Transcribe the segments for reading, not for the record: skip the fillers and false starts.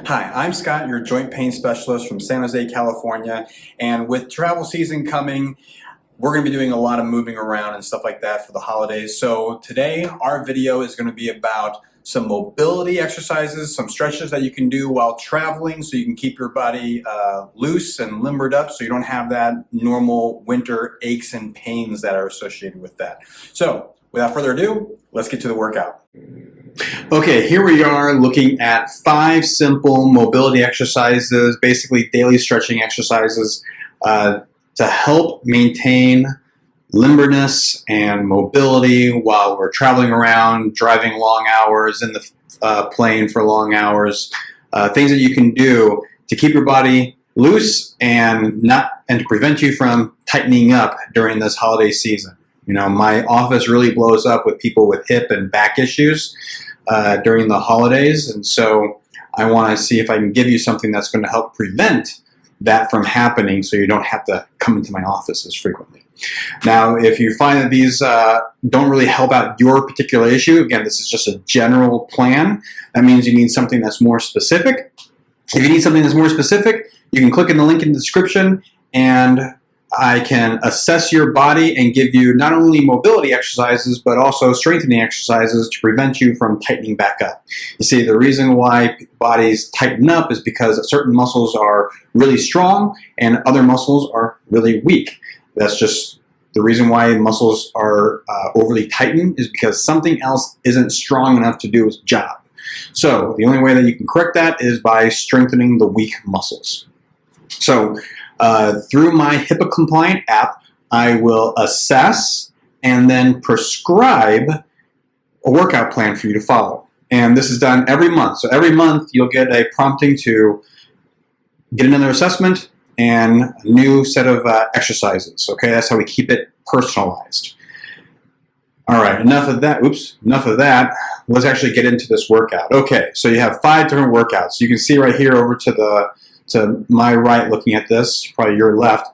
Hi, I'm Scott, your joint pain specialist from San Jose, California. And with travel season coming, we're going to be doing a lot of moving around and stuff like that for the holidays. So today, our video is going to be about some mobility exercises, some stretches that you can do while traveling so you can keep your body loose and limbered up so you don't have that normal winter aches and pains that are associated with that. So without further ado, let's get to the workout. Okay, here we are looking at 5 simple mobility exercises, basically daily stretching exercises to help maintain limberness and mobility while we're traveling around, driving long hours in the plane for long hours, things that you can do to keep your body loose and to prevent you from tightening up during this holiday season. You know, my office really blows up with people with hip and back issues during the holidays, and so I want to see if I can give you something that's going to help prevent that from happening so you don't have to come into my office as frequently. Now, if you find that these don't really help out your particular issue, again, this is just a general plan. That means you need something that's more specific. If you need something that's more specific, you can click in the link in the description and I can assess your body and give you not only mobility exercises, but also strengthening exercises to prevent you from tightening back up. You see, the reason why bodies tighten up is because certain muscles are really strong and other muscles are really weak. That's just the reason why muscles are overly tightened, is because something else isn't strong enough to do its job. So the only way that you can correct that is by strengthening the weak muscles. So through my HIPAA compliant app, I will assess and then prescribe a workout plan for you to follow. And this is done every month. So every month you'll get a prompting to get another assessment and a new set of exercises. Okay, that's how we keep it personalized. All right, enough of that. Enough of that. Let's actually get into this workout. Okay, so you have 5 different workouts. You can see right here over to my right, looking at this, probably your left,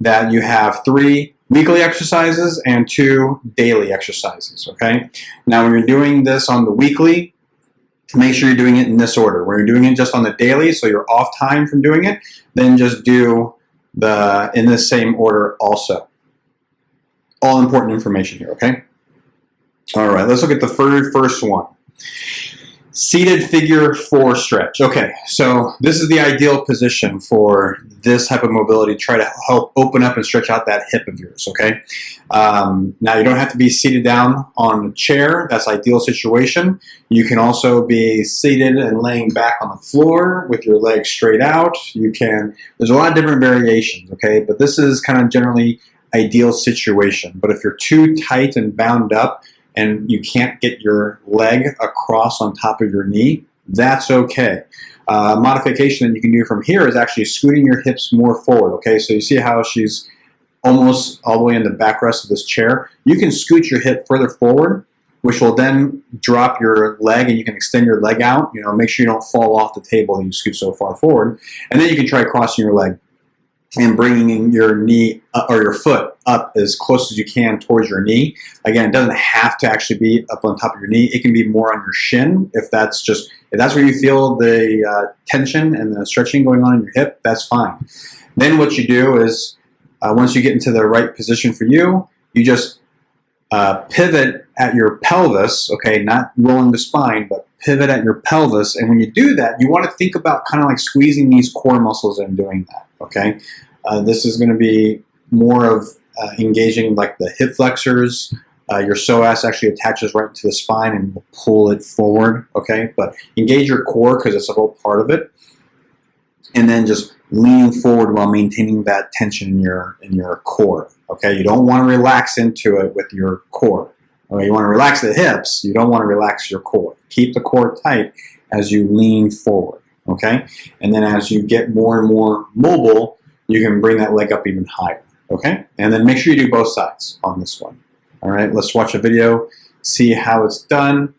that you have 3 weekly exercises and 2 daily exercises, okay? Now, when you're doing this on the weekly, make sure you're doing it in this order. When you're doing it just on the daily, so you're off time from doing it, then just do in the same order also. All important information here, okay? All right, let's look at the first one. Seated figure 4 stretch. Okay, so this is the ideal position for this type of mobility. Try to help open up and stretch out that hip of yours, okay? Now, you don't have to be seated down on a chair. That's ideal situation. You can also be seated and laying back on the floor with your legs straight out. There's a lot of different variations, okay? But this is kind of generally ideal situation. But if you're too tight and bound up, and you can't get your leg across on top of your knee, that's okay. Modification that you can do from here is actually scooting your hips more forward, okay? So you see how she's almost all the way in the backrest of this chair? You can scoot your hip further forward, which will then drop your leg, and you can extend your leg out. You know, make sure you don't fall off the table and you scoot so far forward. And then you can try crossing your leg and bringing your knee or your foot up as close as you can towards your knee. Again, it doesn't have to actually be up on top of your knee. It can be more on your shin if that's where you feel the tension and the stretching going on in your hip. That's fine. Then what you do is once you get into the right position for you, you just pivot at your pelvis. Okay, not rolling the spine, but pivot at your pelvis. And when you do that, you want to think about kind of like squeezing these core muscles and doing that. Okay, this is going to be more of engaging like the hip flexors. Your psoas actually attaches right to the spine and will pull it forward. Okay, but engage your core because it's a whole part of it, and then just leaning forward while maintaining that tension in your core. Okay, you don't want to relax into it with your core. Okay, you want to relax the hips. You don't want to relax your core. Keep the core tight as you lean forward. Okay, and then as you get more and more mobile, you can bring that leg up even higher. Okay, and then make sure you do both sides on this one. All right, let's watch a video, see how it's done.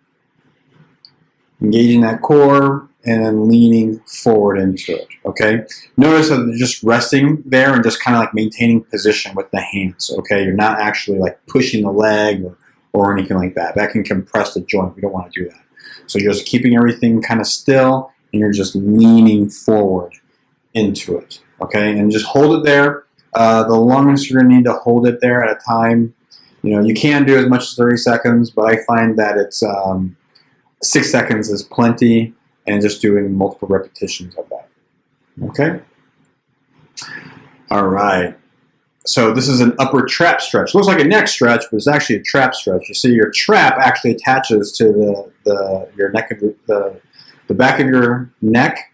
Engaging that core and then leaning forward into it. Okay, notice that you're just resting there and just kind of like maintaining position with the hands. Okay, you're not actually like pushing the leg or anything like that. That can compress the joint. We don't want to do that. So you're just keeping everything kind of still and you're just leaning forward into it, okay? And just hold it there. The longest you're gonna need to hold it there at a time, you can do as much as 30 seconds, but I find that it's 6 seconds is plenty, and just doing multiple repetitions of that, okay? All right. So this is an upper trap stretch. Looks like a neck stretch, but it's actually a trap stretch. You see, your trap actually attaches to your neck of the back of your neck,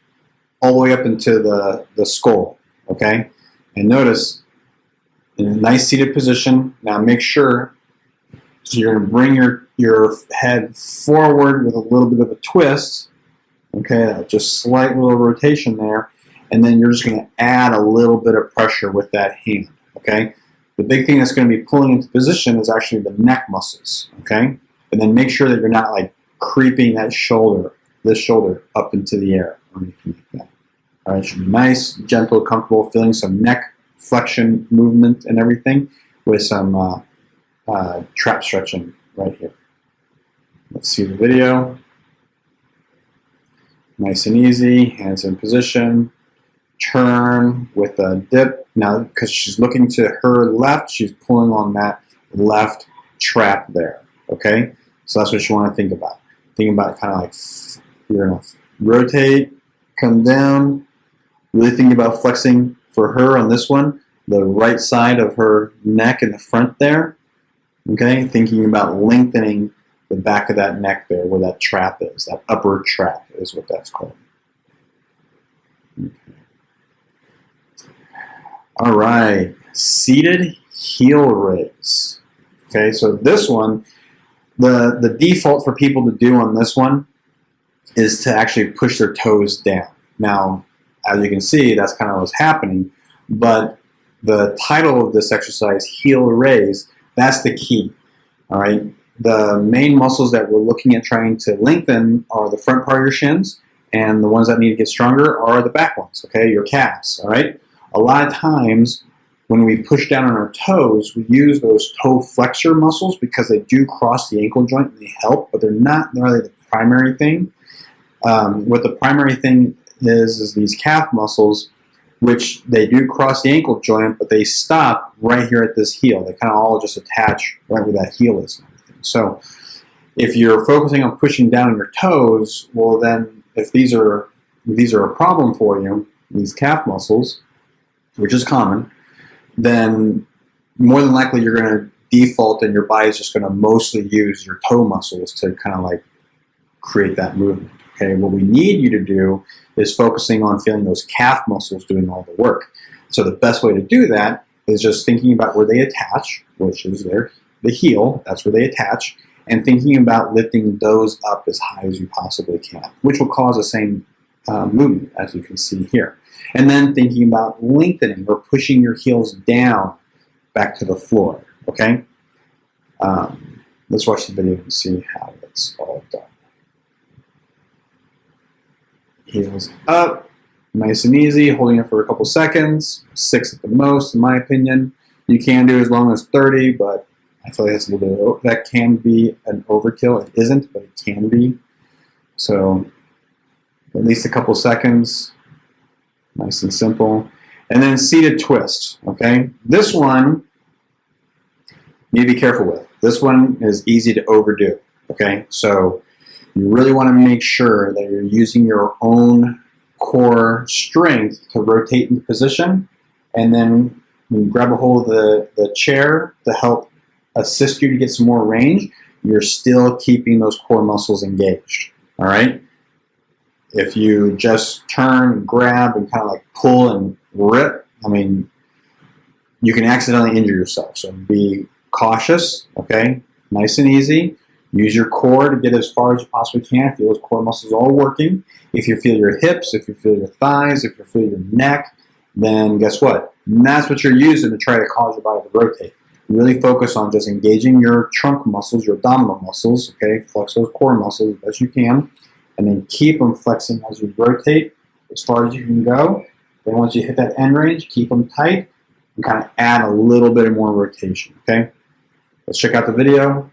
all the way up into the skull. Okay, and notice in a nice seated position. Now make sure. So you're going to bring your head forward with a little bit of a twist. Okay, just slight little rotation there, and then you're just going to add a little bit of pressure with that hand. Okay, the big thing that's going to be pulling into position is actually the neck muscles. Okay, and then make sure that you're not like creeping this shoulder up into the air or anything like that. All right, it should be nice, gentle, comfortable, feeling some neck flexion movement and everything with some trap stretching right here. Let's see the video. Nice and easy, hands in position. Turn with a dip. Now, because she's looking to her left, she's pulling on that left trap there, okay? So that's what you want to think about. Think about kind of like you're going to rotate, come down, really thinking about flexing for her on this one, the right side of her neck in the front there, okay? Thinking about lengthening the back of that neck there where that trap is. That upper trap is what that's called. Okay. All right, seated heel raise. Okay, so this one, the default for people to do on this one is to actually push their toes down. Now, as you can see, that's kind of what's happening, but the title of this exercise, heel raise, that's the key, all right? The main muscles that we're looking at trying to lengthen are the front part of your shins, and the ones that need to get stronger are the back ones, okay, your calves, all right? A lot of times when we push down on our toes, we use those toe flexor muscles because they do cross the ankle joint and they help, but they're not really the primary thing. What the primary thing is these calf muscles, which they do cross the ankle joint, but they stop right here at this heel. They kind of all just attach right where that heel is. So if you're focusing on pushing down on your toes, well then if these are a problem for you, these calf muscles, which is common, then more than likely you're going to default and your body is just going to mostly use your toe muscles to kind of like create that movement. Okay, what we need you to do is focusing on feeling those calf muscles doing all the work. So the best way to do that is just thinking about where they attach, which is the heel, that's where they attach, and thinking about lifting those up as high as you possibly can, which will cause the same movement as you can see here. And then thinking about lengthening or pushing your heels down back to the floor, okay? Let's watch the video and see how it's all done. Heels up, nice and easy, holding it for a couple seconds, 6 at the most, in my opinion. You can do as long as 30, but I feel like that's a little bit, that can be an overkill. It isn't, but it can be. So at least a couple seconds, nice and simple. And then seated twist, okay? This one, you need to be careful with. This one is easy to overdo, okay? So you really want to make sure that you're using your own core strength to rotate into position, and then when you grab a hold of the chair to help assist you to get some more range, you're still keeping those core muscles engaged, all right? If you just turn, grab, and kind of like pull and rip, I mean, you can accidentally injure yourself. So be cautious, okay? Nice and easy. Use your core to get as far as you possibly can. Feel those core muscles all working. If you feel your hips, if you feel your thighs, if you feel your neck, then guess what? And that's what you're using to try to cause your body to rotate. Really focus on just engaging your trunk muscles, your abdominal muscles, okay? Flex those core muscles as best you can, and then keep them flexing as you rotate as far as you can go. Then once you hit that end range, keep them tight and kind of add a little bit more rotation, okay? Let's check out the video.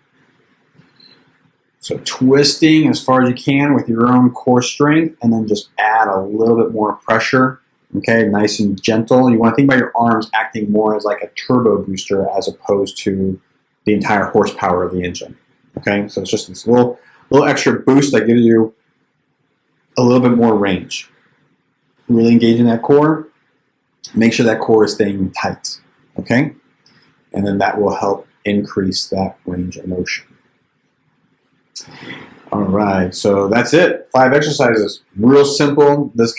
So twisting as far as you can with your own core strength, and then just add a little bit more pressure. Okay, nice and gentle. You want to think about your arms acting more as like a turbo booster as opposed to the entire horsepower of the engine. Okay, so it's just this little extra boost that gives you a little bit more range. Really engaging that core. Make sure that core is staying tight. Okay, and then that will help increase that range of motion. All right, so that's it. 5 exercises, real simple. This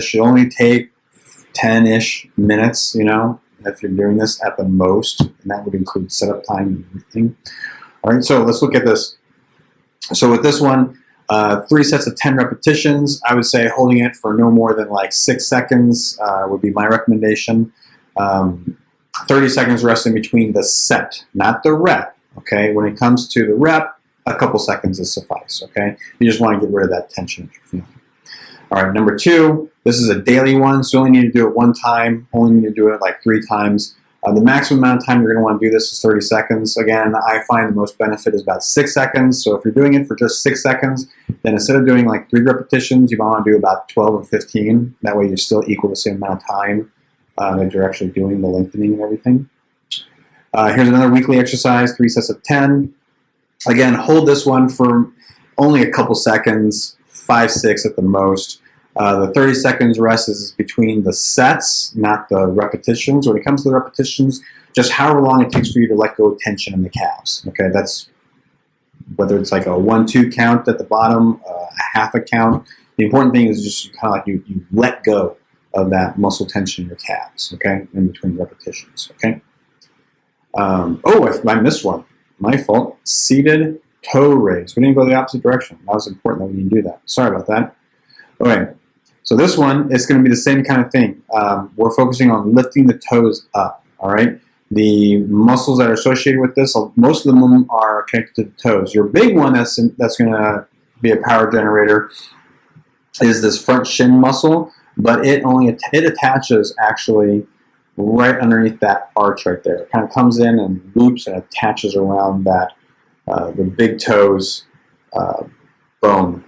should only take 10-ish minutes, you know, if you're doing this at the most, and that would include setup time and everything. All right, so let's look at this. So with this one, 3 sets of 10 repetitions. I would say holding it for no more than like 6 seconds would be my recommendation. 30 seconds rest in between the set, not the rep. Okay, when it comes to the rep, a couple seconds is suffice. Okay, you just want to get rid of that tension that you're feeling. All right, number 2, this is a daily one, so you only need to do it 1 time, only need to do it like 3 times. The maximum amount of time you're going to want to do this is 30 seconds. Again, I find the most benefit is about 6 seconds, so if you're doing it for just 6 seconds, then instead of doing like 3 repetitions, you might want to do about 12 or 15. That way you're still equal the same amount of time that you're actually doing the lengthening and everything. Here's another weekly exercise, 3 sets of 10. Again, hold this one for only a couple seconds, 5, 6 at the most. The 30 seconds rest is between the sets, not the repetitions. When it comes to the repetitions, just however long it takes for you to let go of tension in the calves. Okay, that's whether it's like a 1-2 count at the bottom, a half a count. The important thing is just kind of like you let go of that muscle tension in your calves. Okay, in between repetitions. Okay. I missed one. My fault. Seated toe raise. We didn't go the opposite direction. That was important that we didn't do that. Sorry about that. Okay, so this one is going to be the same kind of thing. We're focusing on lifting the toes up. All right. The muscles that are associated with this, most of them are connected to the toes. Your big one that's going to be a power generator is this front shin muscle, but it attaches actually right underneath that arch right there. It kind of comes in and loops and attaches around that the big toes bone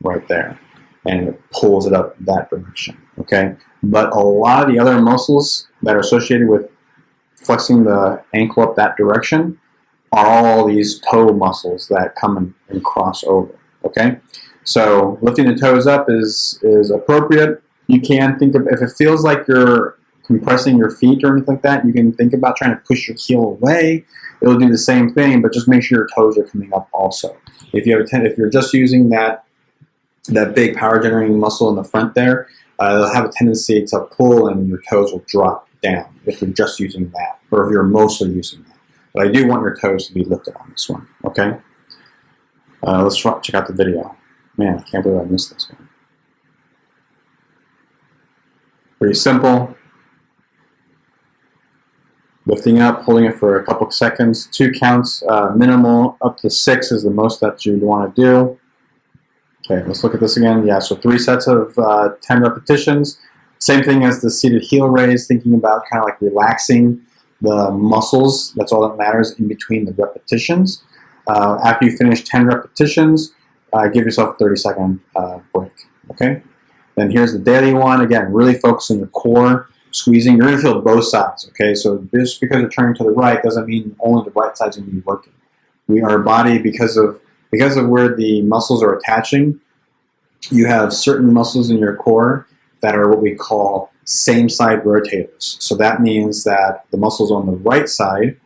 right there, and it pulls it up that direction. Okay, but a lot of the other muscles that are associated with flexing the ankle up that direction are all these toe muscles that come and cross over. Okay, so lifting the toes up is appropriate. You can think of, if it feels like you're compressing your feet or anything like that, you can think about trying to push your heel away. It'll do the same thing, but just make sure your toes are coming up also. If you're just using that big power generating muscle in the front there, it'll have a tendency to pull and your toes will drop down if you're just using that, or if you're mostly using that. But I do want your toes to be lifted on this one. Okay. Let's check out the video. Man, I can't believe I missed this one. Pretty simple. Lifting up, holding it for a couple seconds, 2 counts, minimal, up to 6 is the most that you want to do. Okay, let's look at this again. Yeah, so 3 sets of 10 repetitions. Same thing as the seated heel raise, thinking about kind of like relaxing the muscles. That's all that matters in between the repetitions. After you finish 10 repetitions, give yourself a 30-second break. Okay? Then here's the daily one. Again, really focus on your core. Squeezing, you're going to feel both sides, okay? So just because you're turning to the right doesn't mean only the right side's going to be working. Our body, because of where the muscles are attaching, you have certain muscles in your core that are what we call same-side rotators. So that means that the muscles on the right side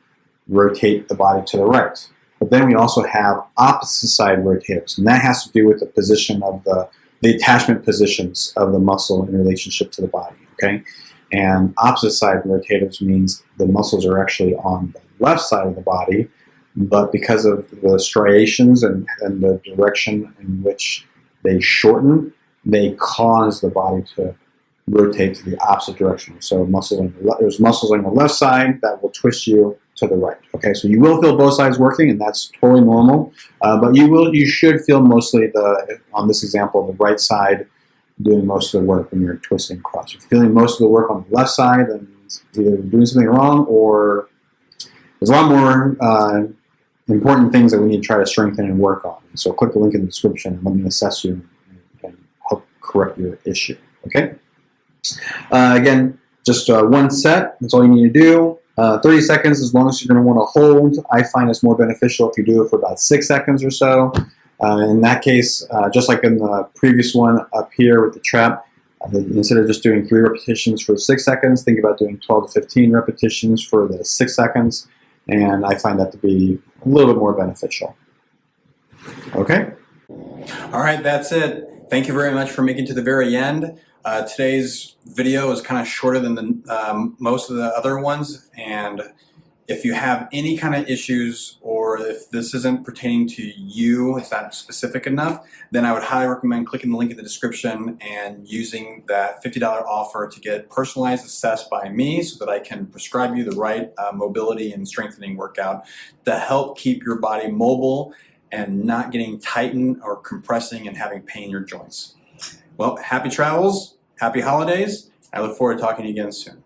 rotate the body to the right. But then we also have opposite side rotators, and that has to do with the position of the attachment positions of the muscle in relationship to the body, okay? And opposite side rotators means the muscles are actually on the left side of the body, but because of the striations and the direction in which they shorten, they cause the body to rotate to the opposite direction. So there's muscles on the left side that will twist you to the right. Okay, so you will feel both sides working, and that's totally normal. But you should feel mostly on this example, the right side doing most of the work when you're twisting across. If you're feeling most of the work on the left side, then either you're doing something wrong, or there's a lot more important things that we need to try to strengthen and work on. So click the link in the description and let me assess you and help correct your issue. Okay? Again, just one set. That's all you need to do. 30 seconds, as long as you're going to want to hold. I find it's more beneficial if you do it for about 6 seconds or so. In that case, just like in the previous one up here with the trap, instead of just doing 3 repetitions for 6 seconds, think about doing 12 to 15 repetitions for the 6 seconds. And I find that to be a little bit more beneficial. Okay? All right, that's it. Thank you very much for making it to the very end. Today's video is kind of shorter than most of the other ones, and if you have any kind of issues or if this isn't pertaining to you, it's not specific enough, then I would highly recommend clicking the link in the description and using that $50 offer to get personalized assessed by me so that I can prescribe you the right mobility and strengthening workout to help keep your body mobile and not getting tightened or compressing and having pain in your joints. Well, happy travels, happy holidays. I look forward to talking to you again soon.